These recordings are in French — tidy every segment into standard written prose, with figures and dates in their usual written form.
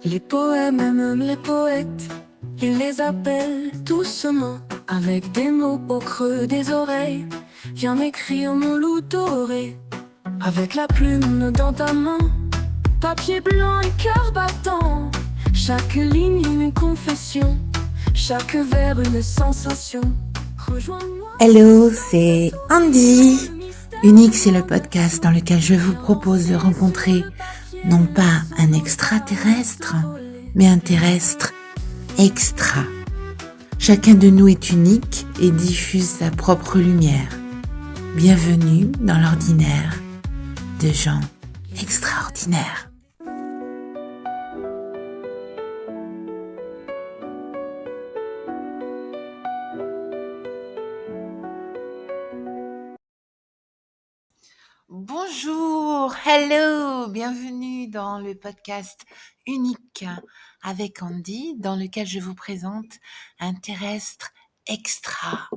Les poèmes et même les poètes, il les appelle doucement, avec des mots au creux des oreilles. Viens m'écrire mon loup doré, avec la plume dans ta main, papier blanc et cœur battant. Chaque ligne une confession, chaque vers une sensation. Rejoins-moi. Hello, c'est Andy. Unique, c'est le podcast dans lequel je vous propose de rencontrer non pas un extraterrestre, mais un terrestre extra. Chacun de nous est unique et diffuse sa propre lumière. Bienvenue dans l'ordinaire de gens extraordinaires. Bonjour, hello, bienvenue dans le podcast Unique avec Andy, dans lequel je vous présente un terrestre extra.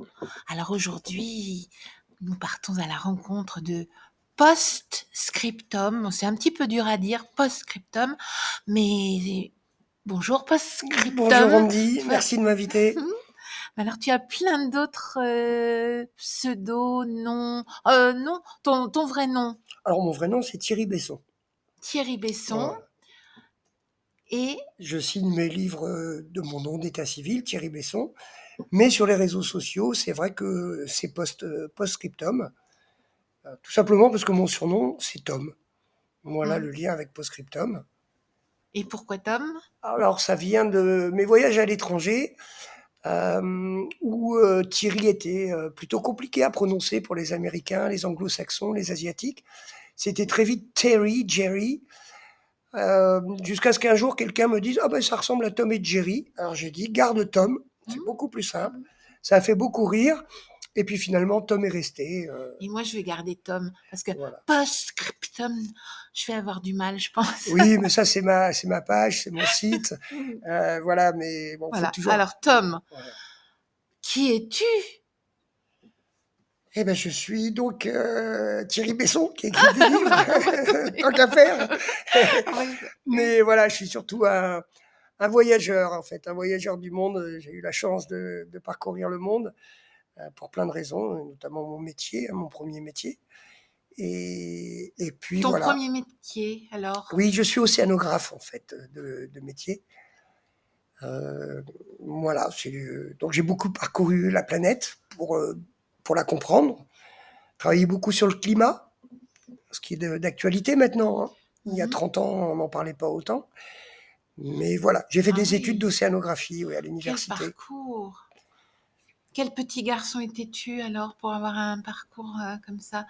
Alors aujourd'hui, nous partons à la rencontre de Post-Scriptum. C'est un petit peu dur à dire, Post-Scriptum, mais bonjour Post-Scriptum. Bonjour Andy, merci de m'inviter. Alors, tu as plein d'autres pseudos, noms. Non, ton vrai nom, Alors mon vrai nom c'est Thierry Besson. Thierry Besson. Voilà. Et Je signe mes livres de mon nom d'état civil, Thierry Besson. Mais sur les réseaux sociaux, c'est vrai que c'est post-scriptum. Tout simplement parce que mon surnom c'est Tom. Voilà le lien avec post-scriptum. et pourquoi Tom? Alors ça vient de mes voyages à l'étranger, où Thierry était plutôt compliqué à prononcer pour les Américains, les Anglo-Saxons, les Asiatiques. C'était très vite Terry, Jerry. Jusqu'à ce qu'un jour quelqu'un me dise ah ben ça ressemble à Tom et Jerry. Alors j'ai dit garde Tom, c'est beaucoup plus simple. Ça a fait beaucoup rire et puis finalement Tom est resté. Et moi, je vais garder Tom parce que Voilà. Post-Scriptum, je vais avoir du mal, je pense. Oui, mais ça c'est ma page, c'est mon site. Voilà, mais bon, Voilà. faut toujours. Alors Tom, Voilà. qui es-tu? Eh ben je suis donc Thierry Besson qui écrit des livres, tant qu'à faire. Mais voilà, je suis surtout un voyageur en fait, un voyageur du monde. J'ai eu la chance de parcourir le monde. Pour plein de raisons, notamment mon métier, mon premier métier. Et puis Ton voilà. premier métier, alors? Oui, je suis océanographe en fait de métier. Voilà, donc j'ai beaucoup parcouru la planète pour la comprendre. Travaillé beaucoup sur le climat, ce qui est d'actualité maintenant. Hein. Il y a 30 ans, on n'en parlait pas autant. Mais voilà, j'ai fait des études d'océanographie à l'université. Quel parcours! Quel petit garçon étais-tu alors pour avoir un parcours comme ça?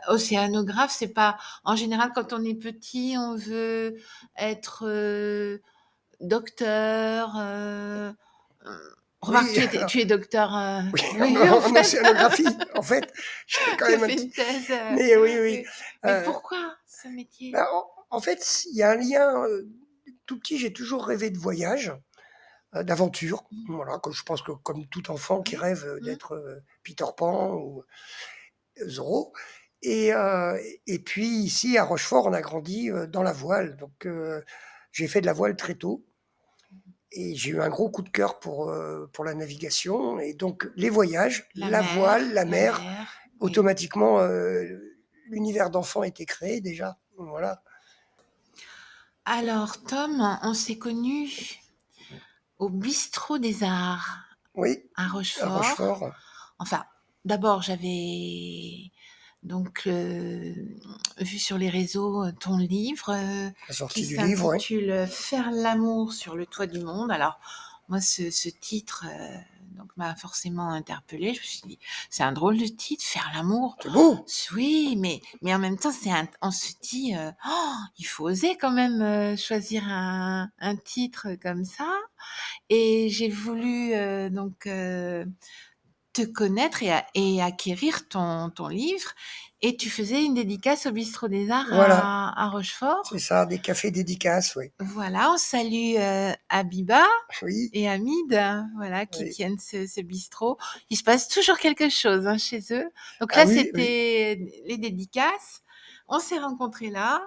Océanographe, c'est pas en général quand on est petit, on veut être docteur. Remarque, Oui, tu es docteur. oui, Oui, en en fait, océanographie, en fait, j'ai quand tu as même un fait une petit. thèse. Mais oui. Mais Euh, pourquoi ce métier? Ben, en fait, il y a un lien. Tout petit, j'ai toujours rêvé de voyage, d'aventure. Voilà, je pense que comme tout enfant qui rêve d'être Peter Pan ou Zorro. Et puis ici, à Rochefort, on a grandi dans la voile. Donc, j'ai fait de la voile très tôt. Et j'ai eu un gros coup de cœur pour la navigation. Et donc, les voyages, la voile, la mer, Oui. automatiquement, l'univers d'enfant était créé déjà. Voilà. Alors, Tom, on s'est connus au Bistrot des Arts Oui, à à Rochefort. Rochefort. Enfin, d'abord, j'avais donc vu sur les réseaux ton livre La sortie qui du livre, oui. s'intitule Faire l'amour sur le toit du monde. Alors, moi, ce titre donc m'a forcément interpellée. Je me suis dit, c'est un drôle de titre, Faire l'amour. C'est beau. Oui, mais en même temps, on se dit, il faut oser quand même choisir un titre comme ça. Et j'ai voulu donc te connaître et acquérir ton livre. Et tu faisais une dédicace au Bistrot des Arts Voilà, à Rochefort. c'est ça, des cafés dédicaces, oui. Voilà, on salue Abiba Oui, et Hamid, voilà, qui oui. tiennent ce bistrot. Il se passe toujours quelque chose chez eux. Donc Ah là, oui, oui. c'était les dédicaces. On s'est rencontrés là.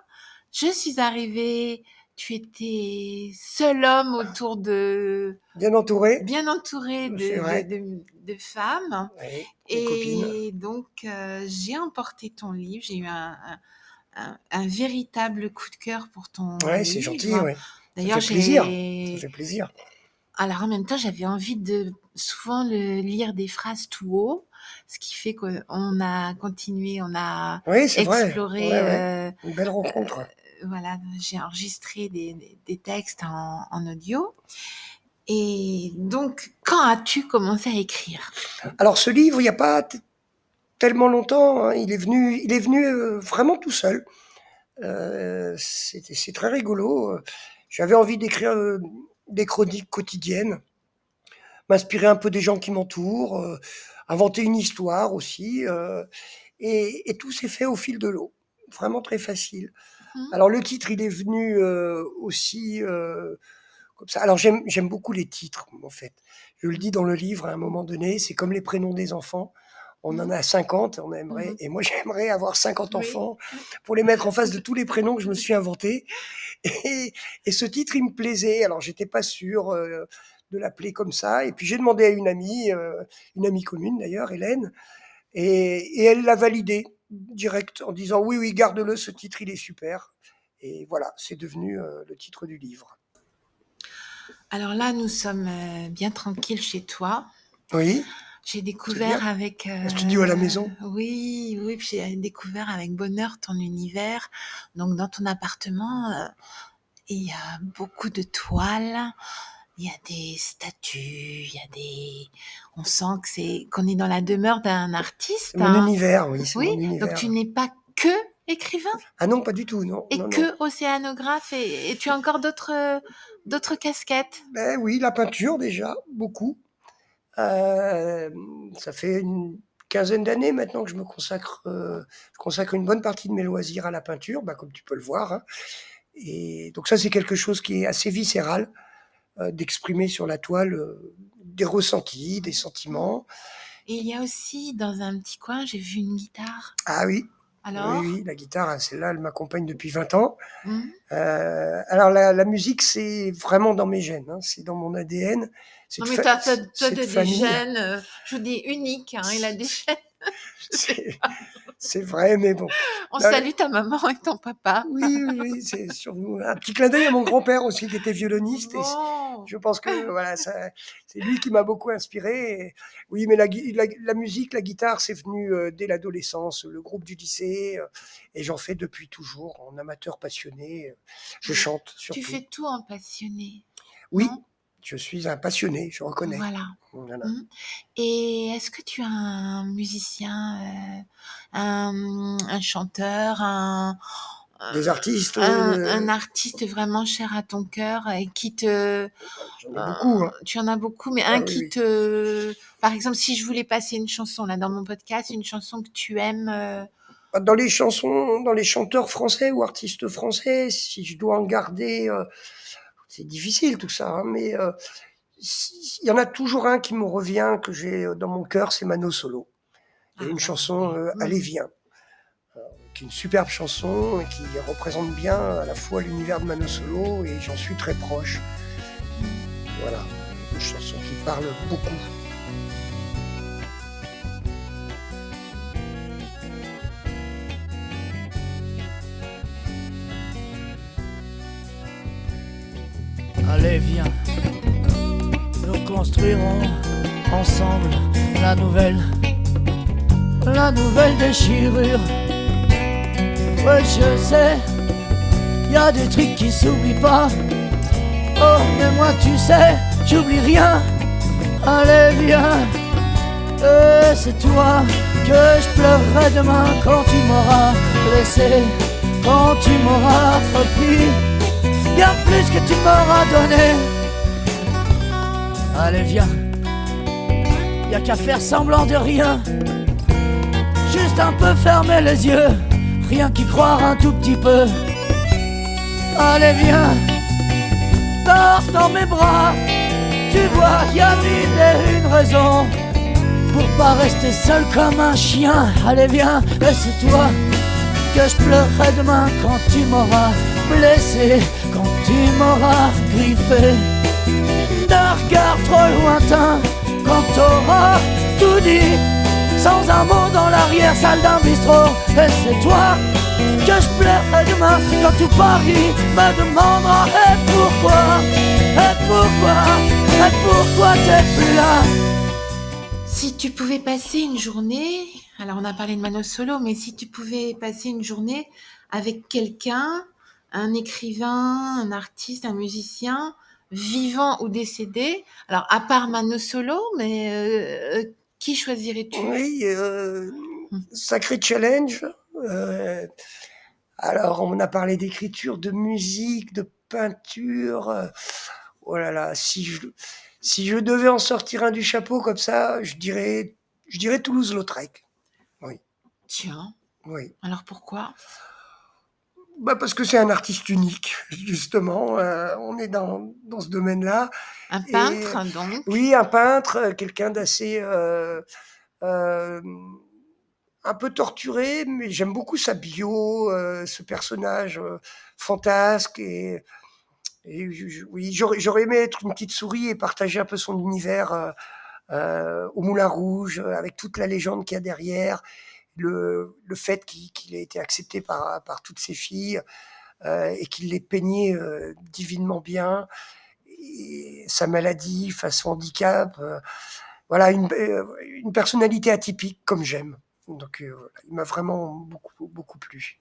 Je suis arrivée tu étais seul homme autour de... Bien entouré, bien entouré c'est vrai. de femmes. Oui, mes copines. Et donc, j'ai emporté ton livre. J'ai eu un véritable coup de cœur pour ton Ouais, c'est gentil, livre. ouais. Ça D'ailleurs, fait plaisir. Ça fait plaisir. Alors, en même temps, j'avais envie de souvent lire des phrases tout haut, ce qui fait qu'on a continué, on a Oui, c'est vrai. exploré. Ouais, ouais. Une belle rencontre. Voilà, j'ai enregistré des textes en audio. Et donc, quand as-tu commencé à écrire? Alors, ce livre, il n'y a pas tellement longtemps, hein, il est venu vraiment tout seul. C'est très rigolo. J'avais envie d'écrire des chroniques quotidiennes, m'inspirer un peu des gens qui m'entourent, inventer une histoire aussi. Et tout s'est fait au fil de l'eau. Vraiment très facile. Mmh. Alors, le titre, il est venu aussi comme ça. Alors, j'aime beaucoup les titres, en fait. Je le dis dans le livre à un moment donné, c'est comme les prénoms des enfants. On en a 50, on aimerait, et moi j'aimerais avoir 50 Oui. enfants pour les mettre en face de tous les prénoms que je me suis inventés. Et ce titre, il me plaisait. Alors, j'étais pas sûr de l'appeler comme ça. Et puis, j'ai demandé à une amie commune d'ailleurs, Hélène, et elle l'a validé direct en disant oui, oui, garde-le, ce titre, il est super. Et voilà, c'est devenu le titre du livre. Alors là, nous sommes bien tranquilles chez toi. Oui, J'ai découvert bien. avec... Un studio à la maison. Oui, oui, puis j'ai découvert avec bonheur ton univers. Donc, dans ton appartement, il y a beaucoup de toiles, il y a des statues, il y a des... On sent qu'on est dans la demeure d'un artiste. C'est mon univers, oui, c'est Oui, mon donc univers. tu n'es pas que écrivain Ah non, pas du tout, non. et non, que non. océanographe et tu as encore d'autres casquettes. Ben oui, la peinture déjà, beaucoup. Ça fait une quinzaine d'années maintenant que je consacre une bonne partie de mes loisirs à la peinture, bah, comme tu peux le voir, hein. Et donc ça, c'est quelque chose qui est assez viscéral, d'exprimer sur la toile des ressentis, des sentiments. Et il y a aussi dans un petit coin, j'ai vu une guitare. Ah oui, Alors oui, la guitare, celle-là, elle m'accompagne depuis 20 ans. Mmh. Alors la musique, c'est vraiment dans mes gènes, hein, c'est dans mon ADN. Non mais toi, t'as Cette des famille, gènes, je vous dis uniques, hein, il a des gènes. c'est vrai, mais bon. On Non, salue ta maman et ton papa. oui, oui, oui, c'est sur un petit clin d'œil à mon grand-père aussi, qui était violoniste. Et Bon. je pense que voilà, c'est lui qui m'a beaucoup inspiré. Et oui, mais la musique, la guitare, c'est venu dès l'adolescence, le groupe du lycée, et j'en fais depuis toujours, en amateur passionné. Je chante surtout. Tu fais tout en passionné. Oui, non je suis un passionné, je reconnais. Voilà. Voilà. Mmh. Et est-ce que tu as un musicien, un chanteur, Des artistes, un artiste vraiment cher à ton cœur et qui te... j'en ai beaucoup, hein. Tu en as beaucoup, mais Ah un oui, qui oui. te... Par exemple, si je voulais passer une chanson là dans mon podcast, une chanson que tu aimes... Dans les chansons, dans les chanteurs français ou artistes français, si je dois en garder, c'est difficile tout ça, hein, mais il y en a toujours un qui me revient, que j'ai dans mon cœur, c'est Mano Solo. Il y a une chanson, Allez viens, qui est une superbe chanson et qui représente bien à la fois l'univers de Mano Solo, et j'en suis très proche. Voilà, une chanson qui parle beaucoup. Allez viens, nous construirons ensemble la nouvelle déchirure. Ouais, je sais, y a des trucs qui s'oublient pas. Oh, mais moi tu sais, j'oublie rien. Allez viens, c'est toi que je pleurerai demain quand tu m'auras laissé, quand tu m'auras repris bien plus que tu m'auras donné. Allez viens, y'a qu'à faire semblant de rien, juste un peu fermer les yeux, rien qu'y croire un tout petit peu. Allez viens, dors dans mes bras, tu vois y'a mille et une raisons pour pas rester seul comme un chien. Allez viens, et c'est toi que je pleurerai demain quand tu m'auras blessé, quand tu m'auras griffé d'un regard trop lointain quand t'auras tout dit, sans un mot dans l'arrière-salle d'un bistrot. Et c'est toi que je plairai demain quand tout Paris me demandera et pourquoi t'es plus là. Si tu pouvais passer une journée, alors on a parlé de Mano Solo, mais si tu pouvais passer une journée avec quelqu'un, un écrivain, un artiste, un musicien, vivant ou décédé, alors à part Mano Solo, mais qui choisirais-tu? Oui, Hmm. sacré challenge. Euh, alors, on a parlé d'écriture, de musique, de peinture. Oh là là, si je devais en sortir un du chapeau comme ça, je dirais Toulouse-Lautrec. Oui, Tiens, oui. alors pourquoi? Bah parce que c'est un artiste unique, justement. On est dans ce domaine-là. Un Et peintre, donc. oui, un peintre, quelqu'un d'assez euh, un peu torturé, mais j'aime beaucoup sa bio, ce personnage fantasque. Oui, j'aurais aimé être une petite souris et partager un peu son univers au Moulin Rouge, avec toute la légende qu'il y a derrière, le fait qu'il ait été accepté par toutes ses filles et qu'il les peignait divinement bien, et sa maladie, enfin, son handicap, voilà, une personnalité atypique comme j'aime. Donc, voilà, il m'a vraiment beaucoup plu.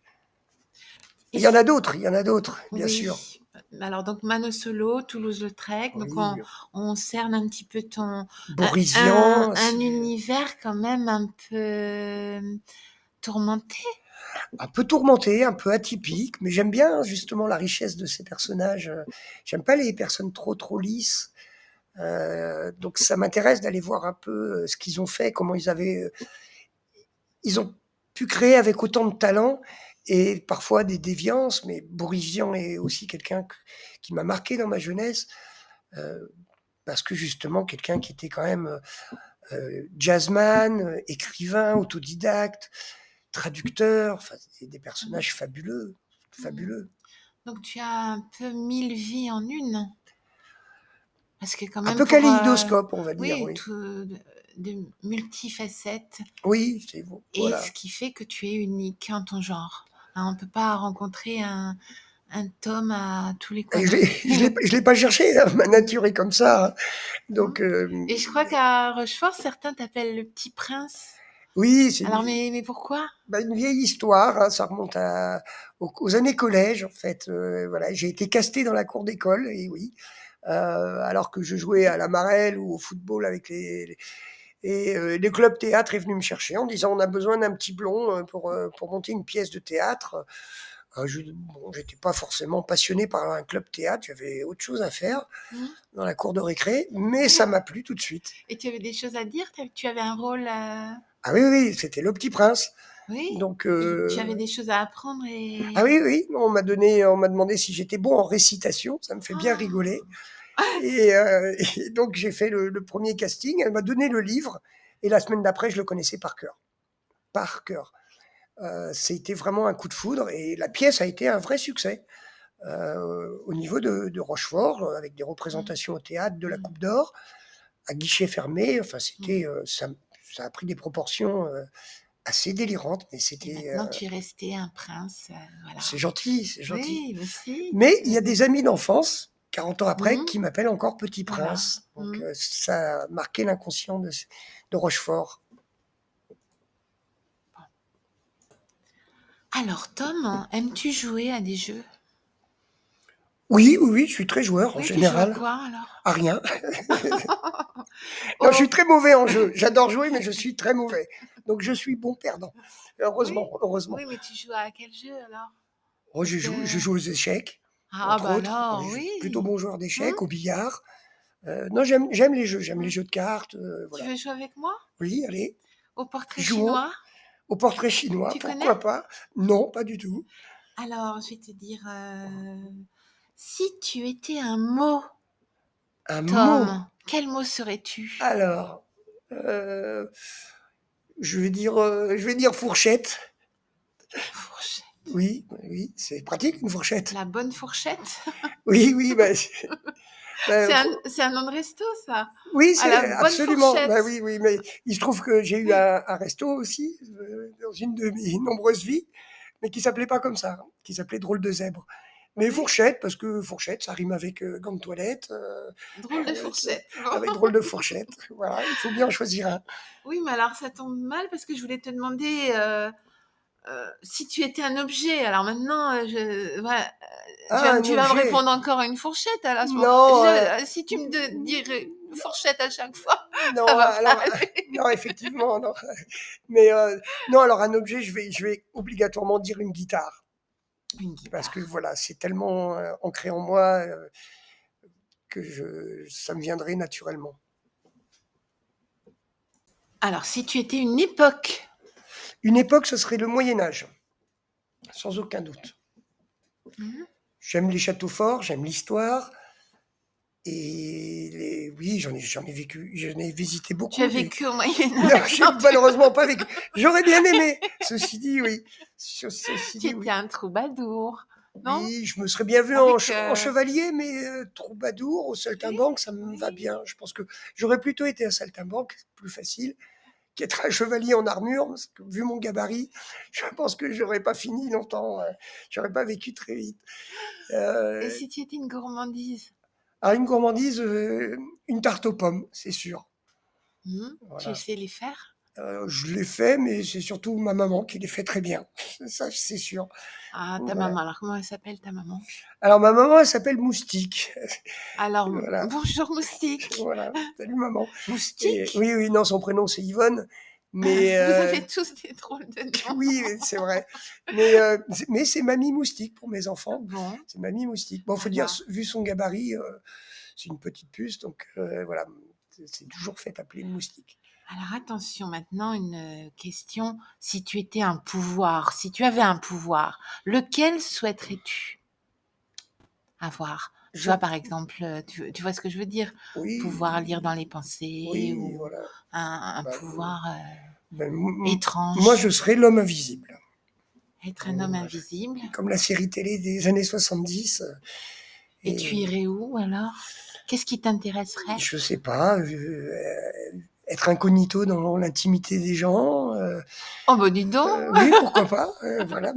Et Il y en a d'autres, il y en a d'autres, bien sûr. oui. Alors donc Mano Solo, Toulouse-Lautrec, donc Oui, on cerne un petit peu ton Boris Vian, un univers quand même un peu tourmenté. un peu tourmenté, un peu atypique, mais j'aime bien justement la richesse de ces personnages. J'aime pas les personnes trop lisses. Donc ça m'intéresse d'aller voir un peu ce qu'ils ont fait, comment ils ont pu créer avec autant de talent et parfois des déviances. Mais Boris Vian est aussi quelqu'un qui m'a marqué dans ma jeunesse, euh, parce que justement quelqu'un qui était quand même jazzman, écrivain, autodidacte, traducteur, enfin, des personnages fabuleux, fabuleux. Donc tu as un peu 1000 vies en une. Parce que quand Un même peu pour kaléidoscope, on va dire, oui, oui. tout de multifacettes Oui, c'est bon, et voilà. ce qui fait que tu es unique en ton genre. Hein, on peut pas rencontrer un Tom à tous les coins Et de rue. je l'ai pas cherché, hein, ma nature est comme ça, hein. Hein. Donc, Et je crois qu'à Rochefort, certains t'appellent le petit prince. oui, c'est Alors, mais pourquoi? une vieille histoire, hein, ça remonte aux années collège, en fait. Voilà, j'ai été casté dans la cour d'école, et oui, alors que je jouais à la marelle ou au football avec et le club théâtre est venu me chercher en disant on a besoin d'un petit blond pour monter une pièce de théâtre. Bon, j'étais pas forcément passionné par un club théâtre, j'avais autre chose à faire Mmh. dans la cour de récré, mais ça m'a plu tout de suite. Et tu avais des choses à dire? Tu avais un rôle Ah oui, oui, c'était Le Petit Prince. oui? Donc, Tu avais des choses à apprendre et ah oui, oui, on m'a demandé si j'étais bon en récitation, ça me fait bien rigoler. Et donc j'ai fait le premier casting, elle m'a donné le livre, et la semaine d'après, je le connaissais par cœur. Par cœur. C'était vraiment un coup de foudre, et la pièce a été un vrai succès. Au niveau de Rochefort, avec des Mmh. représentations au théâtre de la Mmh. Coupe d'Or, à guichet fermé, enfin Mmh. ça a pris des proportions assez délirantes, mais Et c'était maintenant, tu es resté un prince, voilà. c'est gentil, c'est gentil. Oui, aussi. Mais il y a des amis d'enfance, 40 ans après, Mmh. qui m'appellent encore Petit Voilà. Prince. Donc Mmh. ça a marqué l'inconscient de Rochefort. Alors Tom, aimes-tu jouer à des jeux? Oui, oui, oui, je suis très joueur en Oui, tu joues à général. quoi alors? À rien. Non, je Oh, suis très mauvais en jeu. J'adore jouer, mais je suis très mauvais. Donc je suis bon perdant. oui, Heureusement, heureusement. oui, mais tu joues à quel jeu alors? Oh, Parce que je joue aux échecs, ah entre bah autres. alors, Je suis plutôt oui. bon joueur Mmh? d'échecs, au billard. Non, j'aime les Mmh. jeux de cartes. Tu Voilà. veux jouer avec moi? Oui, allez, Au portrait jouons chinois? au portrait chinois. Tu connais? Pourquoi pas? Non, pas du tout. Alors, je vais te dire, si tu étais un mot, Un mot. Tom, quel mot serais-tu? Alors, je vais dire fourchette. Fourchette. Oui, oui, c'est pratique une fourchette. La bonne fourchette. Oui, oui, bah, C'est un nom de resto, ça. oui, À la c'est bonne absolument. Bah, fourchette. oui, oui, mais il se trouve que j'ai eu un resto aussi, dans une de mes nombreuses vies, mais qui s'appelait pas comme ça, hein, qui s'appelait Drôle de zèbre. Mais Oui, fourchette, parce que fourchette, ça rime avec gants de toilette, drôle de fourchette. avec Bon. drôle de fourchette. Voilà, il faut bien en choisir un. Oui, mais alors ça tombe mal parce que je voulais te demander si tu étais un objet. Alors maintenant, voilà, Ah, un tu vas me objet. répondre encore une fourchette. Alors, Non, si tu me dirais fourchette à chaque fois, ça non, va pas alors, aller. non, effectivement, non. Mais non, alors un objet, je vais obligatoirement dire une guitare. Une Parce que guitare. voilà, c'est tellement ancré en moi que ça me viendrait naturellement. Alors, si tu étais une époque, Une époque, ce serait le Moyen Âge, sans aucun doute. mhm, J'aime les châteaux forts, j'aime l'histoire. Et oui, j'en ai vécu, j'en ai visité tu as beaucoup. vécu au Moyen Non, Âge. j'ai malheureusement pas vécu. J'aurais bien aimé. Ceci dit, oui. Ceci Tu dit, étais oui. un troubadour, non? Oui, je me serais bien vu en, Avec en chevalier, mais troubadour, au oui, saltimbanque, ça me va oui. bien. Je pense que j'aurais plutôt été un saltimbanque, plus facile, qu'être un chevalier en armure, parce que vu mon gabarit, je pense que j'aurais pas fini longtemps, j'aurais pas vécu très vite. Et Euh, si tu étais une gourmandise? alors une gourmandise, une tarte aux pommes, c'est sûr. Tu Voilà. sais les faire? Je l'ai fait, mais c'est surtout ma maman qui les fait très bien. Ça, c'est sûr. Ah, ta Voilà. maman. Alors, comment elle s'appelle, ta maman? Alors ma maman, elle s'appelle Moustique. Alors, Voilà. bonjour moustique. Voilà. Salut maman. Et Moustique? oui, oui, non, son prénom c'est Yvonne, mais Vous avez tous des drôles de noms. oui, c'est vrai. Mais c'est Mamie Moustique pour mes enfants. Bon, C'est Mamie Moustique. Bon, faut dire, alors, vu son gabarit, c'est une petite puce, donc voilà, c'est toujours fait appeler Moustique. alors attention, maintenant une question. Si tu étais un pouvoir, si tu avais un pouvoir, lequel souhaiterais-tu avoir? Tu Je, vois, par exemple, tu vois ce que je veux dire? Pouvoir oui, lire dans les pensées oui, ou voilà. un Bah, pouvoir ben, moi, je étrange. serais l'homme invisible. Être un homme Voilà. invisible. Comme la série télé des années 70. Et tu Et irais où alors? Qu'est-ce qui t'intéresserait? je sais pas, être incognito dans l'intimité des gens. Oh bah dis donc! Oui, pourquoi pas. Voilà,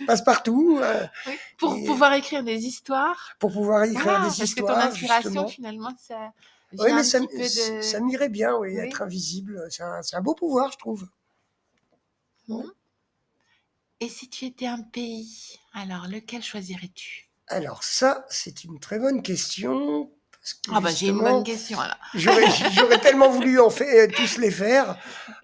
passe partout. Oui, pour Et pouvoir écrire des histoires. pour pouvoir écrire Voilà, des parce que ton histoires, inspiration justement. finalement ça Oui, vient mais un petit peu de ça m'irait bien, oui, être oui. invisible. C'est un beau pouvoir, je trouve. Ouais. Mmh. Et si tu étais un pays, alors lequel choisirais-tu? Alors ça, c'est une très bonne question. Parce que Ah bah, j'ai une bonne justement, question alors. j'aurais tellement voulu en fait tous les faire.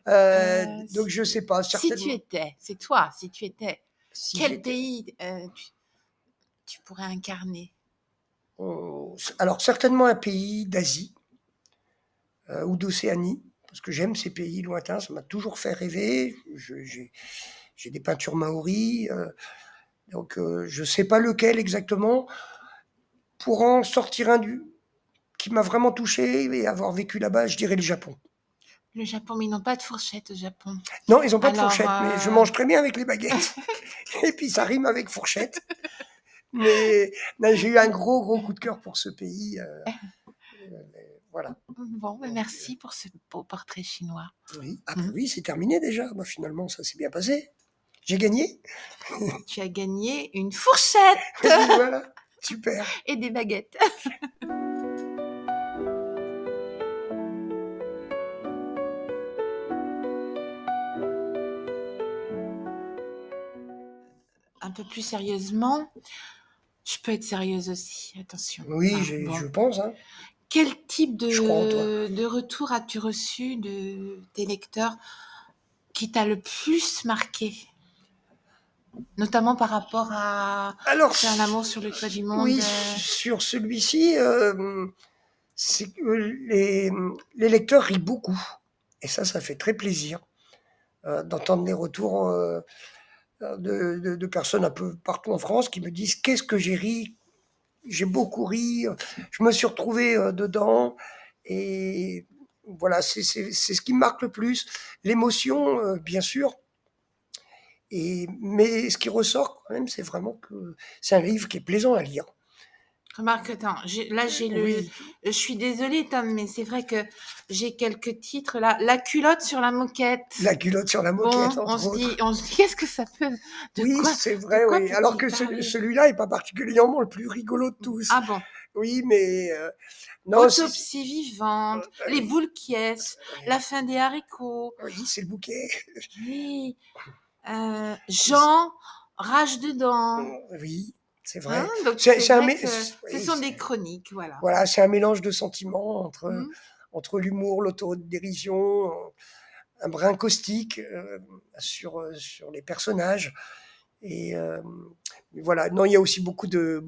Donc je sais pas, Si tu certainement. étais, c'est toi, si tu étais, Si quel j'étais, pays, tu pourrais incarner? alors certainement un pays d'Asie ou d'Océanie, parce que j'aime ces pays lointains, ça m'a toujours fait rêver. J'ai des peintures maoris, donc je sais pas lequel exactement. Pour en sortir un qui m'a vraiment touché et avoir vécu là-bas, je dirais le Japon. Le Japon, mais ils n'ont pas de fourchette au Japon. Non, ils ont pas de Alors, fourchette, mais je mange très bien avec les baguettes. Et puis ça rime avec fourchette. Mais non, j'ai eu un gros, gros coup de cœur pour ce pays. Voilà. bon, bah, Donc, merci pour ce beau portrait chinois. oui. Ah ben Mmh. oui, c'est terminé déjà. Bah, finalement, ça s'est bien passé. J'ai gagné. Tu as gagné une fourchette Et puis voilà, super. et des baguettes. Un peu plus sérieusement, je peux être sérieuse aussi, attention. Oui, Hein, bon. je pense. Hein. Quel type Je crois en toi. de retour as-tu reçu de tes lecteurs qui t'a le plus marqué? Notamment par rapport à Alors, C'est un amour sur le toit du monde. oui, sur celui-ci, c'est que les lecteurs rient beaucoup. Et ça fait très plaisir d'entendre les retours de personnes un peu partout en France qui me disent qu'est-ce que j'ai ri, j'ai beaucoup ri, je me suis retrouvé dedans. Et voilà, c'est ce qui me marque le plus. L'émotion, bien sûr, Mais ce qui ressort quand même, c'est vraiment que c'est un livre qui est plaisant à lire. Remarque, attends, j'ai Oui, je suis désolée, Tom, mais c'est vrai que j'ai quelques titres là. La culotte sur la moquette. La culotte sur la moquette, Bon, entre autres. on se dit, qu'est-ce que ça peut, Oui, c'est de vrai, quoi oui. Alors peut-il que parler? celui-là est pas particulièrement le plus rigolo de tous. Ah bon? Oui, mais non, Autopsie vivante, les oui, boules qui est, la oui, fin des haricots. oui, c'est le bouquet. Oui, Jean, rage dedans. Oui, c'est Hein? vrai. Donc c'est C'est un vrai que ce oui, sont des chroniques, voilà. voilà, c'est un mélange de sentiments Mmh. entre l'humour, l'autodérision, un brin caustique sur les personnages. Et voilà. Non, il y a aussi beaucoup de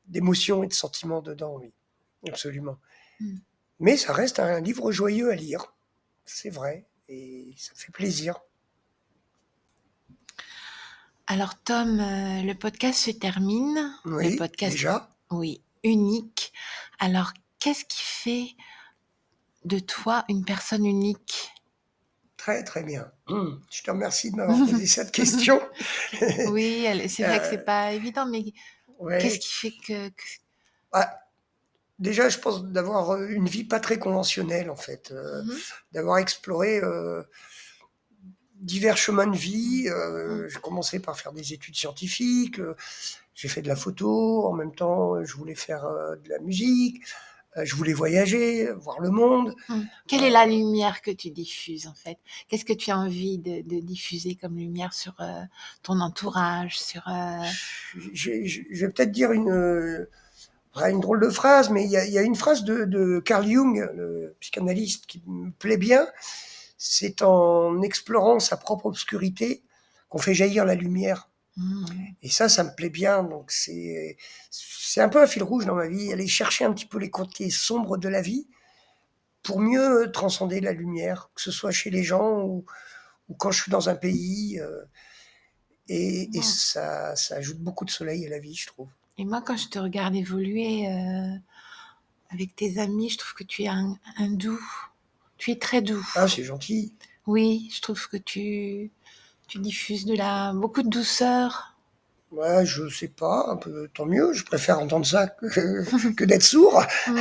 d'émotions et de sentiments dedans, oui, absolument. Mmh. Mais ça reste un livre joyeux à lire, c'est vrai, et ça fait plaisir. Alors Tom, le podcast se termine. Le Oui, podcast, déjà. oui, unique. Alors, qu'est-ce qui fait de toi une personne unique? Très, très bien. Je te remercie de m'avoir posé cette question. Oui, c'est vrai que c'est Euh, pas évident, mais qu'est-ce ouais. qui fait que Ah, déjà, je pense d'avoir une vie pas très conventionnelle, en fait. Mmh D'avoir exploré divers chemins de vie. mh. J'ai commencé par faire des études scientifiques. J'ai fait de la photo. En même temps, je voulais faire de la musique. Je voulais voyager, voir le monde. Quelle est Euh, la lumière que tu diffuses, en fait? Qu'est-ce que tu as envie de diffuser comme lumière sur, ton entourage, sur, je vais peut-être dire une drôle de phrase, mais il y a une phrase de Carl Jung, le psychanalyste, qui me plaît bien. C'est en explorant sa propre obscurité qu'on fait jaillir la lumière. Mmh. Et ça me plaît bien. Donc c'est un peu un fil rouge dans ma vie, aller chercher un petit peu les côtés sombres de la vie pour mieux transcender la lumière, que ce soit chez les gens ou quand je suis dans un pays. Et Mmh. ça ajoute beaucoup de soleil à la vie, je trouve. Et moi, quand je te regarde évoluer, avec tes amis, je trouve que tu es un doux. Tu es très doux. Ah, c'est gentil. Oui, je trouve que tu diffuses beaucoup de douceur. Ouais, je sais pas, un peu, tant mieux. Je préfère entendre ça que d'être sourd. Mmh.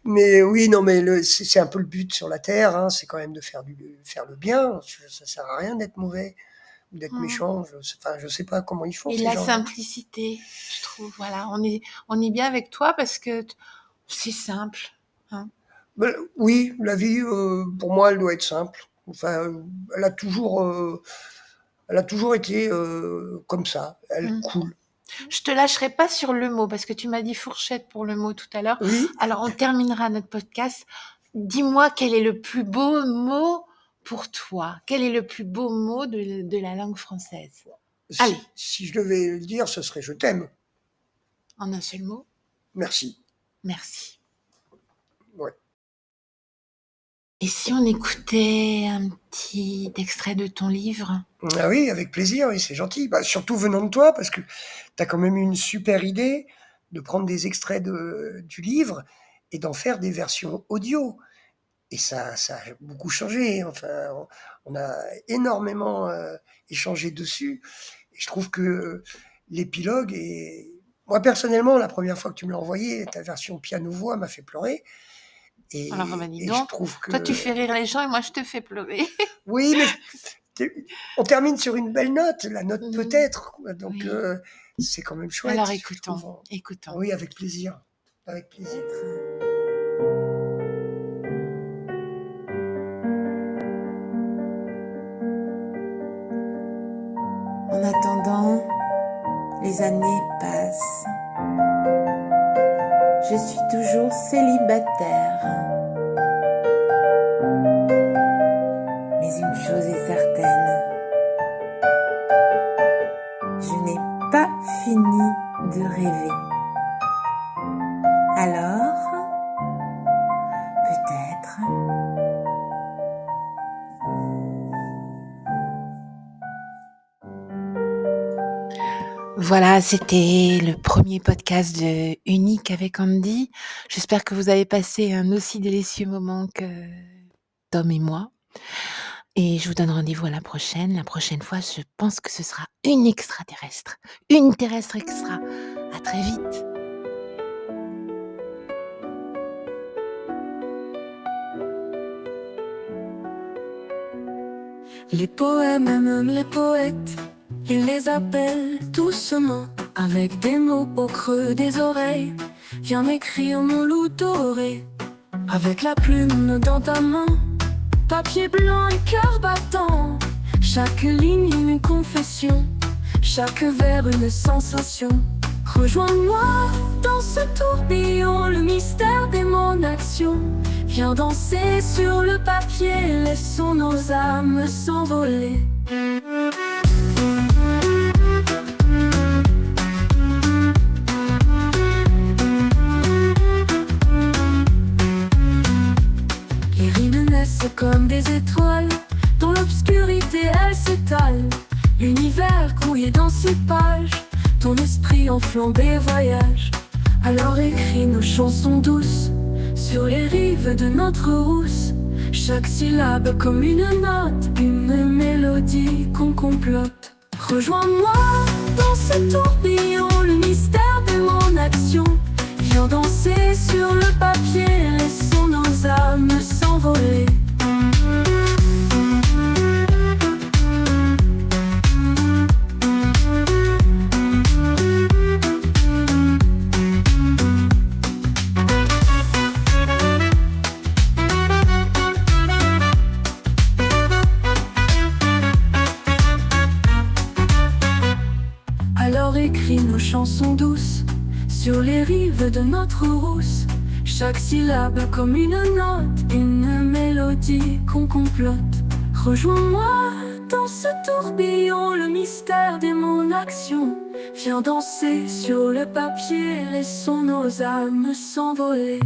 Mais oui, non, mais c'est un peu le but sur la terre, hein, c'est quand même de faire le bien. Ça sert à rien d'être mauvais ou d'être Mmh. méchant. Enfin, je sais pas comment ils font Et ces la gens-là. simplicité, je trouve, voilà. On est bien avec toi parce que c'est simple, hein. Ben, oui, la vie, pour moi, elle doit être simple. Enfin, elle a toujours, euh, elle a toujours été comme ça. Elle Mmh. coule. Je te lâcherai pas sur le mot parce que tu m'as dit fourchette pour le mot tout à l'heure. Oui, Alors, on terminera notre podcast. Dis-moi quel est le plus beau mot pour toi? Quel est le plus beau mot de la langue française? Allez, si je devais le dire, ce serait je t'aime. en un seul mot, Merci. merci. Ouais. Et si on écoutait un petit extrait de ton livre? Ah oui, avec plaisir, oui, c'est gentil. Bah, surtout venant de toi, parce que tu as quand même eu une super idée de prendre des extraits du livre et d'en faire des versions audio. Et ça a beaucoup changé. Enfin, on a énormément échangé dessus. Et je trouve que l'épilogue est... Moi, personnellement, la première fois que tu me l'as envoyé, ta version piano-voix m'a fait pleurer. Alors, bah, dis Et je donc, trouve toi, tu que... fais rire les gens et moi, je te fais pleurer. Oui, mais on termine sur une belle note, la note Mmh. peut-être, quoi. Donc, Oui. c'est quand même Alors, chouette, je trouve. écoutons. Oui, avec plaisir. Avec plaisir. En attendant, les années passent. Je suis toujours célibataire. Mais une chose est certaine, je n'ai pas fini de rêver. Alors, peut-être, voilà, c'était le premier podcast de Unique avec Andy. J'espère que vous avez passé un aussi délicieux moment que Tom et moi. Et je vous donne rendez-vous à la prochaine. La prochaine fois, je pense que ce sera une extraterrestre. Une terrestre extra. À très vite. Les poèmes et même les poètes, ils les appellent doucement, avec des mots au creux des oreilles. Viens m'écrire mon loup doré, avec la plume dans ta main, papier blanc et cœur battant. Chaque ligne une confession, chaque vers une sensation. Rejoins-moi dans ce tourbillon, le mystère des mon action. Viens danser sur le papier, laissons nos âmes s'envoler. Les rimes naissent comme des étoiles, dans l'obscurité elles s'étalent. L'univers grouillé dans ses pages, ton esprit enflammé voyage. Alors écris nos chansons douces sur les rives de notre rousse. Chaque syllabe comme une note, une mélodie qu'on complote. Rejoins-moi dans ce tourbillon, le mystère de mon action. Viens danser sur le papier, laissons nos âmes s'envoler. Alors écris nos chansons douces sur les rives de notre rousse. Chaque syllabe comme une note, une mélodie qu'on complote. Rejoins-moi dans ce tourbillon, le mystère de mon action. Viens danser sur le papier, laissons nos âmes s'envoler.